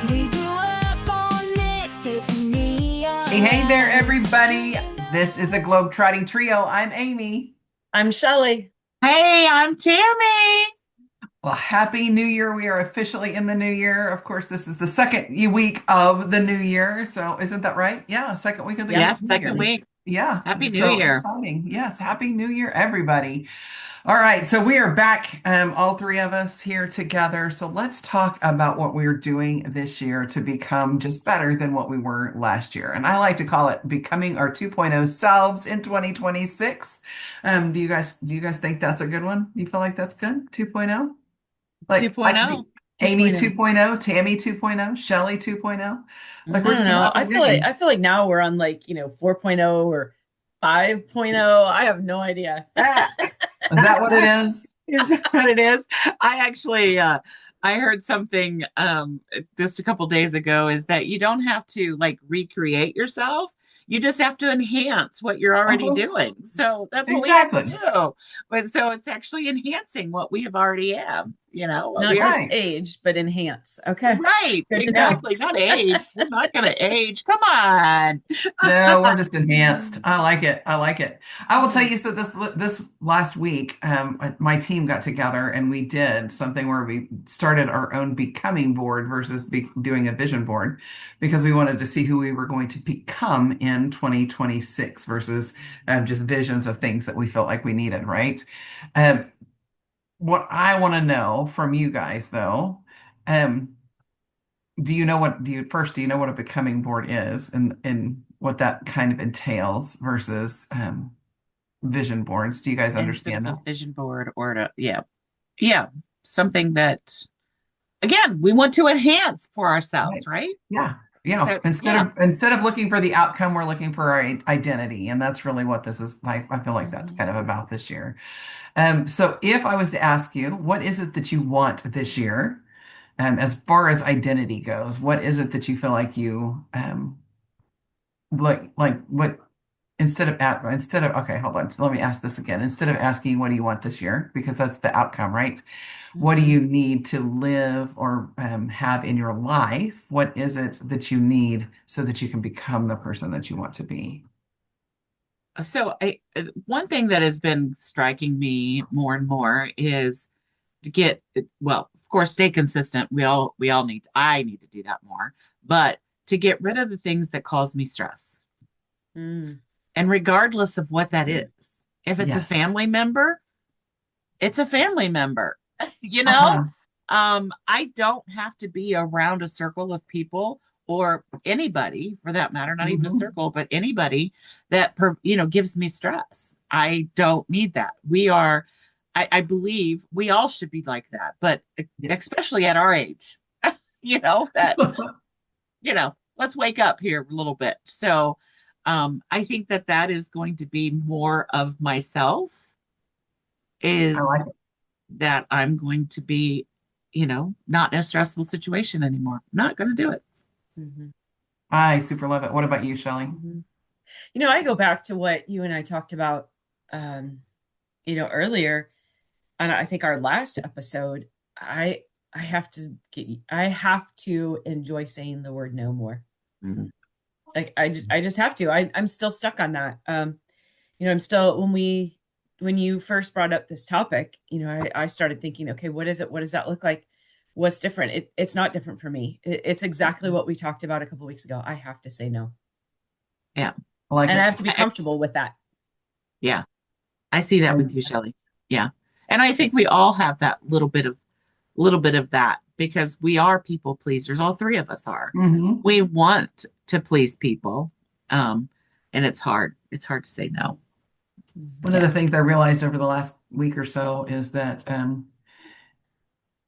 We grew up on mixtapes and neon Hey there, lights. everybody. This is the GlobeTrotting Trio. I'm Amy. I'm Shelley. Hey, I'm Tammy. Well, Happy New Year. We are officially in the new year. Of course, this is the second week of the new year. So, isn't that right? Yeah, second week of the Yep. Yes, new second year. week. Yeah, Happy New so Year. exciting. Yes, Happy New Year, everybody. All right, so we are back, all three of us here together. So let's talk about what we're doing this year to become just better than what we were last year. And I like to call it becoming our 2.0 selves in 2026. Do you guys think that's a good one? You feel like that's good? 2.0? Like 2.0. Amy 2.0. 2.0, Tammy 2.0, Shelley 2.0. Like I we're don't just gonna know. up I our feel like game. I feel like now we're on 4.0 or 5.0. I have no idea. Ah, Is that what it is? is that what it is? I actually I heard something just a couple days ago is that you don't have to like recreate yourself. You just have to enhance what you're already Oh, doing. So that's what we have to exactly. do. But so it's actually enhancing what we have already have, what Not we are. just Right. age, but enhance. Okay. Right, Good to know. exactly. Not age. We're not gonna age. Come on. No, we're just enhanced. I like it. I like it. I will tell Mhm. you, so this last week, my team got together and we did something where we started our own becoming board versus doing a vision board because we wanted to see who we were going to become in 2026 versus just visions of things that we felt like we needed, right? Um, what I want to know from you guys, though, um, do you know what a becoming board is and what that kind of entails versus vision boards? Do you guys Instead understand of a that? vision board or to, yeah, something that, again, we want to enhance for Right. ourselves, right? Yeah. Yeah. So, Instead yeah. of instead of looking for the outcome, we're looking for our identity. And that's really what this is like. I feel like that's Mhm. kind of about this year. So if I was to ask you, what is it that you want this year? As far as identity goes, what is it that you feel like you like what instead of okay, hold on. Let me ask this again. Instead of asking what do you want this year, because that's the outcome, right? What do Mhm. you need to live or have in your life? What is it that you need so that you can become the person that you want to be? So, one thing that has been striking me more and more is to get, well, of course, stay consistent. We all I need to do that more, but to get rid of the things that cause me stress. Mm. And regardless of what that is, if it's a Yes. family member, it's a family member, you know? Uh-huh. I don't have to be around a circle of people or anybody for that matter, not even a Hmm. circle, but anybody that, gives me stress. I don't need that. I believe we all should be like that, but Yes. especially at our age, that, let's wake up here a little bit. So, I think that that is going to be more of myself I like is it. that I'm going to be, not in a stressful situation anymore. Not going to do it. Mhm. I super love it. What about you, Shelley? Mhm. I go back to what you and I talked about, um, earlier, and I think our last episode. I I have to enjoy saying the word no more. Mhm. Like I just have to. I'm still stuck on that. I'm still when you first brought up this topic, I started thinking, okay, what is it? What does that look like? What's different? It's not different for me. It's exactly what we talked about a couple weeks ago. I have to say no, Yeah. I like and I it. have to be comfortable with that. Yeah. I see that with you, Shelley. Yeah. And I think we all have that little bit of that because we are people pleasers. All three of us are. Hmm. We want to please people. Um, and it's hard. It's hard to say no. One Mhm. of Yeah. the things I realized over the last week or so is that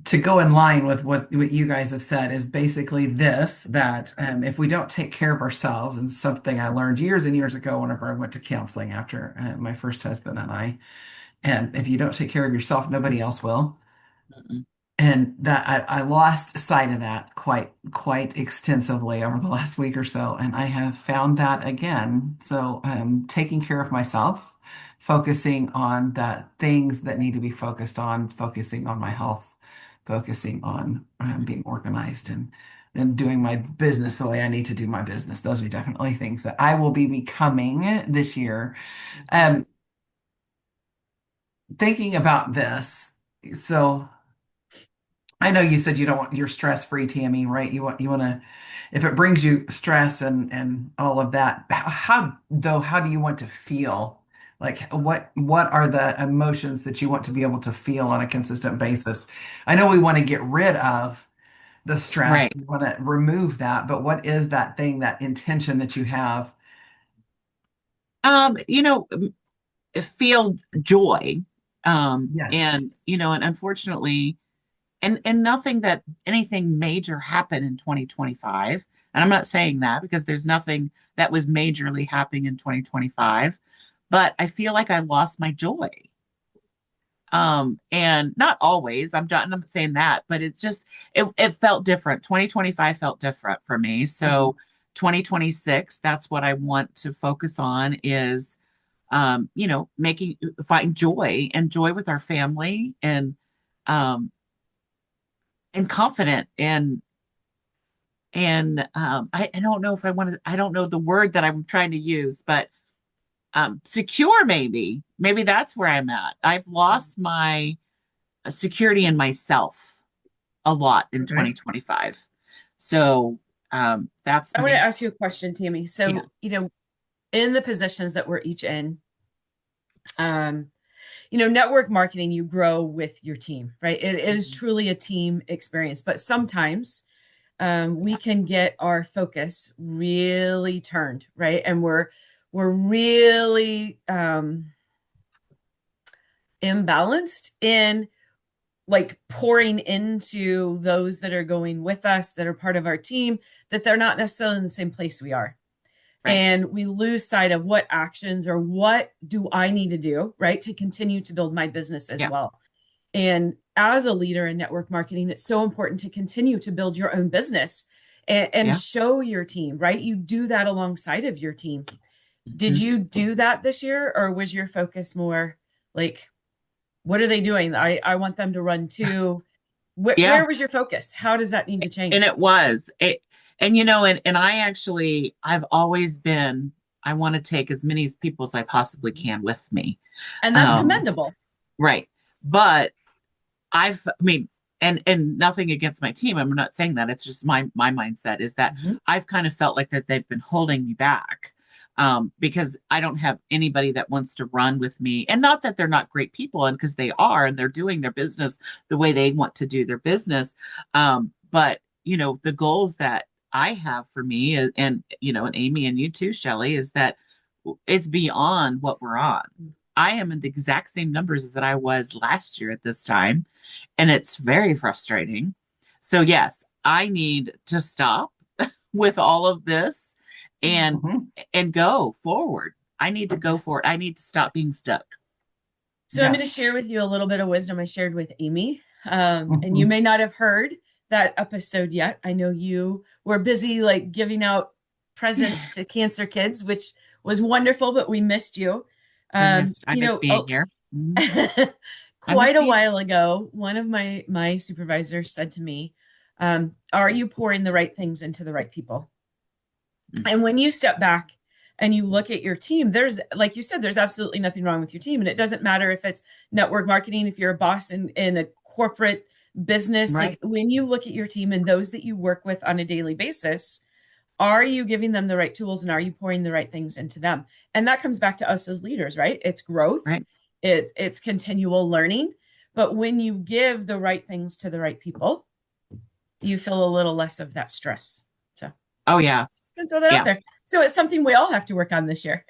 to go in line with what you guys have said is basically this, that if we don't take care of ourselves, and something I learned years and years ago whenever I went to counseling after my first husband and I, and if you don't take care of yourself, nobody else will. Mm-mm. And that I lost sight of that quite extensively over the last week or so, and I have found that again. So taking care of myself, focusing on the things that need to be focused on, focusing on my health, focusing on being organized, and and doing my business the way I need to do my business. Those are definitely things that I will be becoming this year. Um, Thinking about this, so I know you said you don't want you're stress free, Tammy, right? You want to if it brings you stress and all of that, how do you want to feel? Like what are the emotions that you want to be able to feel on a consistent basis? I know we want to get rid of the stress, Right. we want to remove that, but what is that thing, that intention that you have? You know, feel joy. And Yes. and unfortunately, and nothing that anything major happened in 2025. And I'm not saying that because there's nothing that was majorly happening in 2025, but I feel like I lost my joy. And not always, I'm not saying that, but it's just it felt different. 2025 felt different for me. Mhm. So 2026, that's what I want to focus on is making find joy and joy with our family um and confident I don't know if I want to I don't know the word that I'm trying to use, but secure maybe that's where I'm at. I've lost my security in myself a lot in Okay. 2025. So that's I want to me. ask you a question, Tammy. Yeah. So, in the positions that we're each in, um, network marketing, you grow with your team, right? It is Mhm. truly a team experience, but sometimes we can get our focus really turned, right? And we're really imbalanced in like pouring into those that are going with us, that are part of our team, that they're not necessarily in the same place we are. Right. And we lose sight of what actions or what do I need to do, right, to continue to build my business as Yeah. well. And as a leader in network marketing, it's so important to continue to build your own business and Yeah. show your team, right? You do that alongside of your team. Did Mhm. you do that this year, or was your focus more like, what are they doing? I want them to run too. Yeah. Where was your focus? How does that need to And change? it was it and and I actually I've always been I want to take as many people as I possibly can with me. And that's Um, commendable. right. But I mean, and nothing against my team. I'm not saying that. It's just my mindset is that Mhm. I've kind of felt like that they've been holding me back. Because I don't have anybody that wants to run with me. And not that they're not great people, and because they are, and they're doing their business the way they want to do their business. But the goals that I have for me and Amy and you too, Shelley, is that it's beyond what we're on. I am in the exact same numbers as that I was last year at this time, and it's very frustrating. So yes, I need to stop with all of this and Mhm. and go forward. I need to go forward. I need to stop being stuck. So I'm going to Yes. share with you a little bit of wisdom I shared with Amy. And you Mhm. may not have heard that episode yet. I know you were busy like giving out presents to cancer kids, which was wonderful, but we missed you. I miss being here. Mhm. I miss Quite a being while ago, one of my supervisors said to me, "Are you pouring the right things into the right people?" here. And when you step back and you look at your team, there's, like you said, there's absolutely nothing wrong with your team. And it doesn't matter if it's network marketing, if you're a boss in a corporate business, like Right, when you look at your team and those that you work with on a daily basis, are you giving them the right tools and are you pouring the right things into them? And that comes back to us as leaders, right? It's growth, right. it's continual learning. But when you give the right things to the right people, you feel a little less of that stress. So Oh yeah, just gonna throw that out yeah, there. So it's something we all have to work on this year.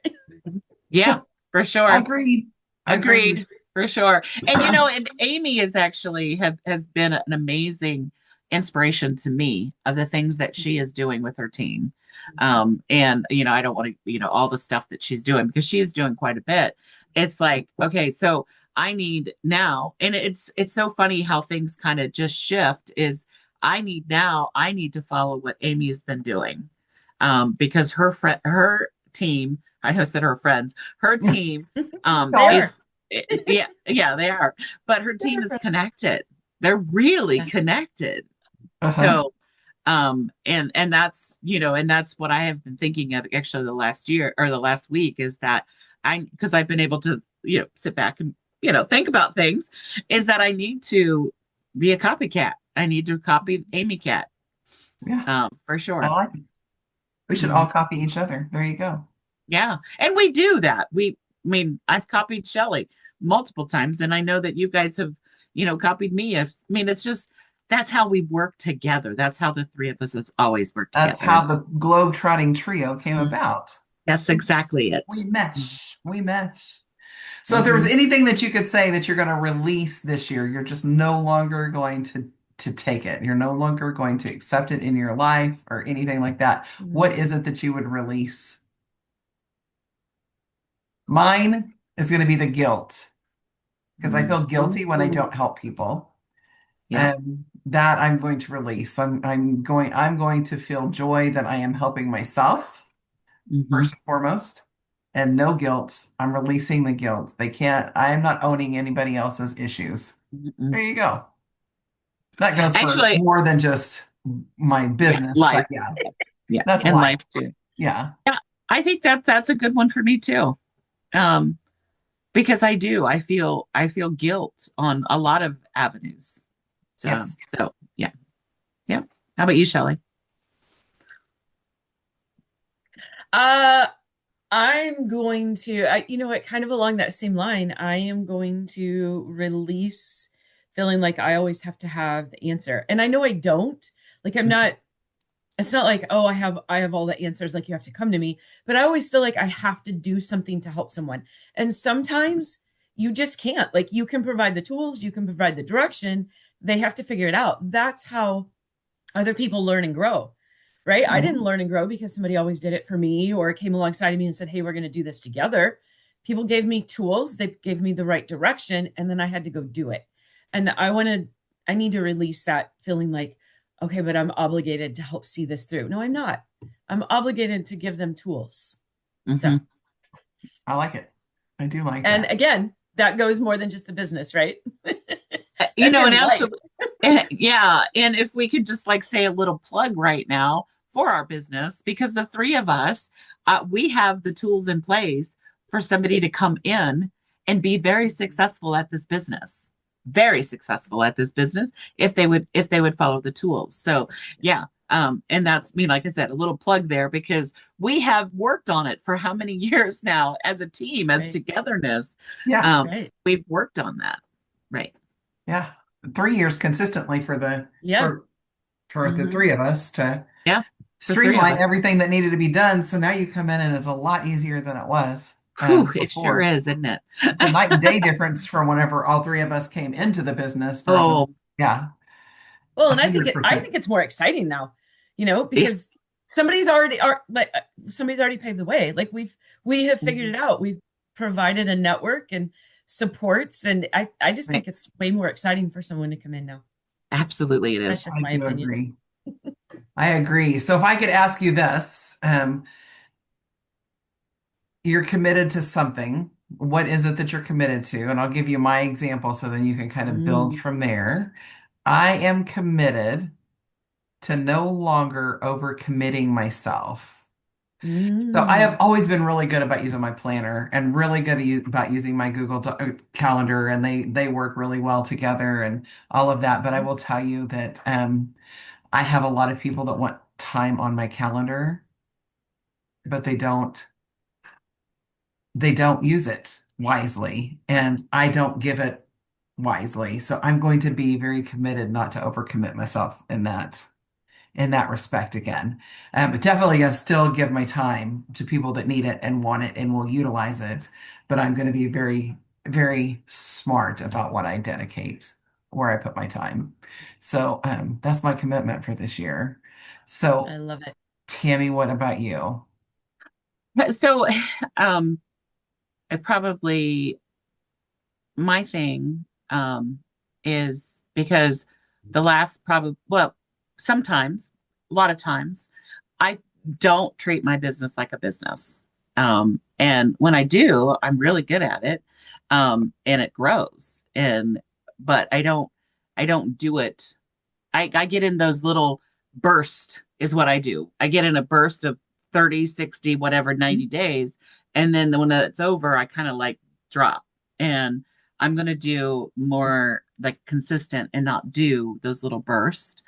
yeah, for sure. Agreed. Agreed. Agreed, for sure. And Amy is actually have has been an amazing inspiration to me of the things that she is doing with her team. And I don't want to, all the stuff that she's doing because she is doing quite a bit. It's like, okay, so I need now, and it's so funny how things kind of just shift is I need to follow what Amy has been doing. Because her team, I said her friends, her team They Always. is are. yeah, they are. But her team They're is friends. connected. They're really Yeah. connected. Uh-huh. So, And that's, and that's what I have been thinking of actually the last year or the last week is that because I've been able to, sit back and, think about things, is that I need to be a copycat. I need to copy Amy Cat, Yeah, for I sure. like it. We should all Mhm. copy each other. There you go. Yeah. And we do that. I mean, I've copied Shelley multiple times, and I know that you guys have, copied me. It's just, that's how we work together. That's how the three of us have always worked That's together. how the globe-trotting trio came Mhm. about. That's exactly it. We mesh. We mesh. So if there was Mhm. anything that you could say that you're going to release this year, you're just no longer going to take it. You're no longer going to accept it in your life or anything like that. What is it that you would release? Mine is going to be the guilt because I feel guilty when I don't help people. Yeah. And that I'm going to release. I'm going to feel joy that I am helping myself Hmm. first and foremost, and no guilt. I'm releasing the guilt. I am not owning anybody else's issues. There you go. That goes for Actually, more than just my yeah, business, but life. yeah, Yeah, that's and life. life too. Yeah. Yeah, I think that's a good one for me too. Um, because I feel guilt on a lot of avenues. Yes. So yeah, yeah. How about you, Shelley? Uh, I'm going to, you know what, kind of along that same line, I am going to release feeling like I always have to have the answer. And I know I don't. Like I'm not, it's not like, oh, I have all the answers, like you have to come to me, but I always feel like I have to do something to help someone. And sometimes you just can't. Like you can provide the tools, you can provide the direction, they have to figure it out. That's how other people learn and grow, right? I didn't Mhm. learn and grow because somebody always did it for me or came alongside of me and said, hey, we're going to do this together. People gave me tools, they gave me the right direction, and then I had to go do it. And I need to release that feeling like, okay, but I'm obligated to help see this through. No, I'm not. I'm obligated to give them tools. So, Hmm. I like it. I do like and that. again, that goes more than just the business, right? You That's know, and in life. absolutely, yeah. And if we could just like say a little plug right now for our business, because the three of us, we have the tools in place for somebody to come in and be very successful at this business, very successful at this business if they would follow the tools. So yeah. And that's me, like I said, a little plug there because we have worked on it for how many years now as a team, as Right. togetherness. Yeah. Right. We've worked on that. Right. Yeah. 3 years consistently Yeah. for the Hmm. three of us to Yeah, for three of streamline us. everything that needed to be done. So now you come in and it's a lot easier than it was Whew, it sure before. is, isn't it? It's a night and day difference from whenever all three of us came into the business versus, Oh, yeah, Well, and I 100%. think it's more exciting now, yeah. because somebody's already paved the way. Like we have figured Mhm. it out. We've provided a network and supports, and I just Right. think it's way more exciting for someone to come in now. Absolutely, it That's is. just I my do opinion. agree. I agree. So if I could ask you this, you're committed to something. What is it that you're committed to? And I'll give you my example so then you can kind of build Mm, from there. I am committed to no longer overcommitting myself. So I have mm, always been really good about using my planner and really good about using my Calendar, and they work really well together and all of that. But I will tell you that I have a lot of people that want time on my calendar, but they don't use it wisely, and I don't give it wisely. So I'm going to be very committed not to overcommit myself in that respect again. But definitely gonna still give my time to people that need it and want it and will utilize it. But I'm going to be very, very smart about what I dedicate, where I put my time. So that's my commitment for this year. I So love it. Tammy, what about you? So, um, I probably my thing is because the last probably well, sometimes, a lot of times, I don't treat my business like a business. And when I do, I'm really good at it. And it grows. But I don't do it. I get in those little burst is what I do. I get in a burst of 30, 60, whatever, 90 days. And then when it's over, I kind of like drop. And I'm going to do more like consistent and not do those little bursts.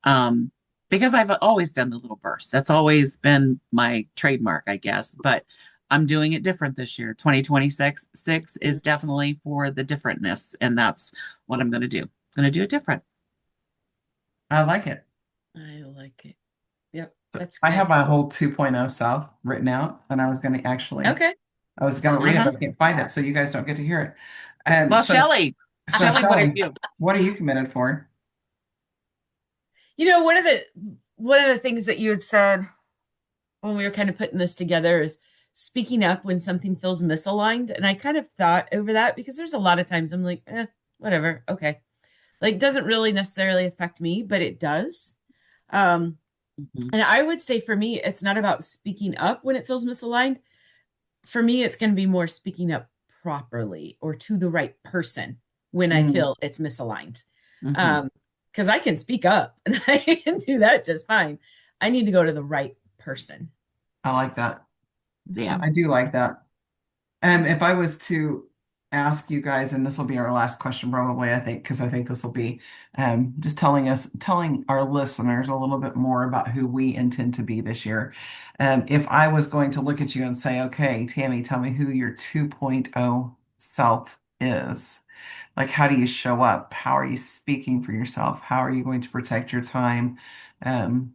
Um, because I've always done the little burst. That's always been my trademark, I guess. But I'm doing it different this year. 2026 is definitely for the differentness. And that's what I'm going to do. I'm going to do it different. I like it. I like it. Yep, So that's I great. have my whole 2.0 self written out, and I was going to actually, Okay. I was going to read it, Uh-huh. but I can't find it, so you guys don't get to hear it. And Well, Shelley, so Shelley, what have Shelley, you? what are you committed for? You know, one of the things that you had said when we were kind of putting this together is speaking up when something feels misaligned. And I kind of thought over that because there's a lot of times I'm like, whatever, okay. Like doesn't really necessarily affect me, but it does. Um, Mhm. and I would say for me, it's not about speaking up when it feels misaligned. For me, it's going to be more speaking up properly or to the right person when I Mm, feel it's misaligned. Mhm. Because I can speak up and I can do that just fine. I need to go to the right person. I like that. Yeah. I do like that. If I was to ask you guys, and this will be our last question probably, I think, because I think this will be just telling our listeners a little bit more about who we intend to be this year. If I was going to look at you and say, okay, Tammy, tell me who your 2.0 self is. Like, how do you show up? How are you speaking for yourself? How are you going to protect your time? Um,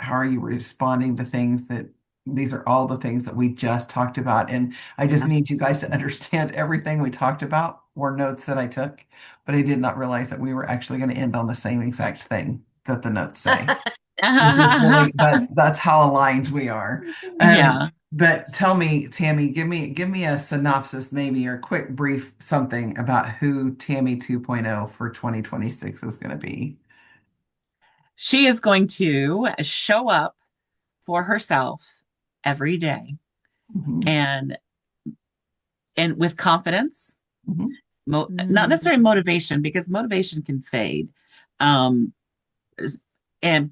how are you responding to things that these are all the things that we just talked about. And I just need you guys to understand everything we talked about were notes that I took, but I did not realize that we were actually going to end on the same exact thing that the notes say, which is really that's how aligned we are. Yeah. But tell me, Tammy, give me a synopsis maybe or a quick brief something about who Tammy 2.0 for 2026 is going to be. She is going to show up for herself every day Mhm, and with confidence, mhm. not Mm, necessarily motivation because motivation can fade. Um,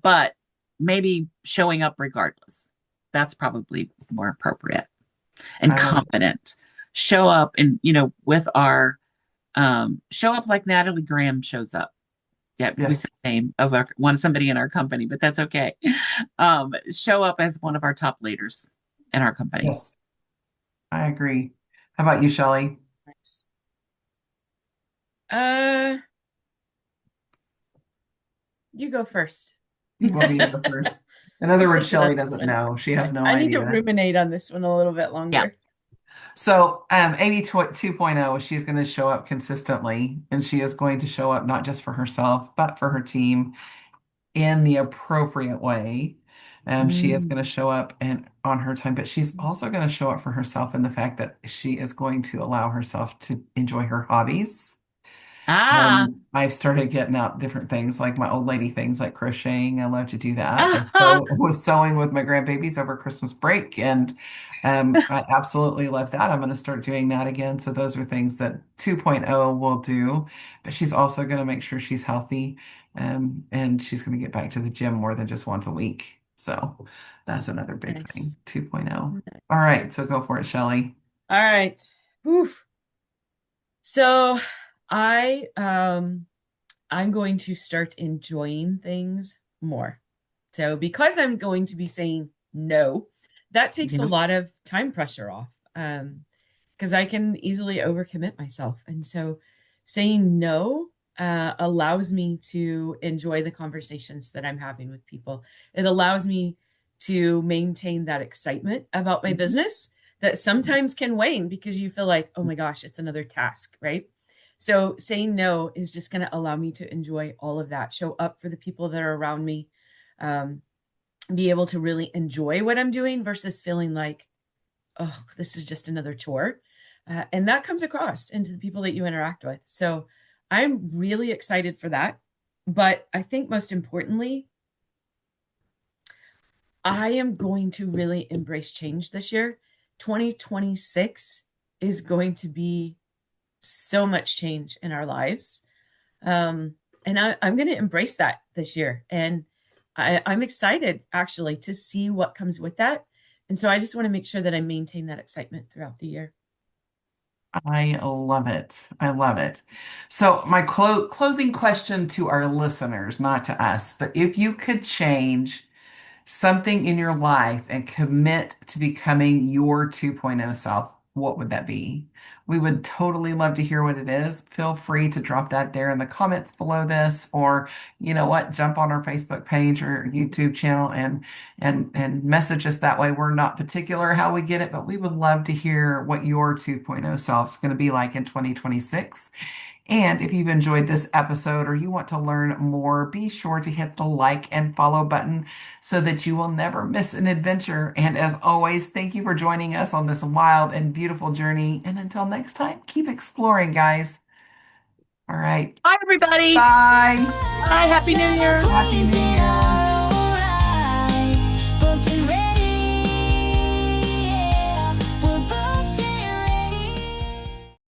but maybe showing up regardless. That's probably more appropriate and I love it. confident. Show up and with our show up like Natalie Graham shows up. Yeah, we Yes, said the name of somebody in our company, but that's okay. Show up as one of our top leaders in our company. yes, I agree. How about you, Shelley? nice. Uh, you go first. You want me to go first? In You other words, take it on Shelley this doesn't one. know. She has no I need to idea. ruminate on this one a little bit Yeah. longer. So, Amy 2.0, she's going to show up consistently, and she is going to show up not just for herself, but for her team in the appropriate way. She is Mm. going to show up and on her time, but she's also going to show up for herself in the fact that she is going to allow herself to enjoy her hobbies. Ah. I've started getting out different things like my old lady things like crocheting. I love to do that. I was sewing with my grandbabies over Christmas break, and I absolutely love that. I'm going to start doing that again. So those are things that 2.0 will do, but she's also going to make sure she's healthy, and she's going to get back to the gym more than just once a week. So that's another big thing, Nice. 2.0. All right, so go for it, Shelley. All right. Oof. So I'm going to start enjoying things more. So because I'm going to be saying no, that takes a Yeah. lot of time pressure off. Because I can easily overcommit myself. And so saying no allows me to enjoy the conversations that I'm having with people. It allows me to maintain that excitement about my Mhm. business that sometimes can wane because you feel like, oh my gosh, it's another task, right? So saying no is just going to allow me to enjoy all of that, show up for the people that are around me, um, be able to really enjoy what I'm doing versus feeling like, oh, this is just another chore. And that comes across into the people that you interact with. So I'm really excited for that. But I think most importantly, I am going to really embrace change this year. 2026 is going to be so much change in our lives. Um, and I'm going to embrace that this year. And I'm excited actually to see what comes with that. And so I just want to make sure that I maintain that excitement throughout the year. I love it. I love it. So, my closing question to our listeners, not to us, but if you could change something in your life and commit to becoming your 2.0 self, what would that be? We would totally love to hear what it is. Feel free to drop that there in the comments below this, or you know what, jump on our Facebook page or YouTube channel and message us that way. We're not particular how we get it, but we would love to hear what your 2.0 self is going to be like in 2026. And if you've enjoyed this episode or you want to learn more, be sure to hit the like and follow button so that you will never miss an adventure. And as always, thank you for joining us on this wild and beautiful journey. And until next time, keep exploring, guys. All right. Bye, everybody. Bye. Bye. Happy New Year. Happy New Year.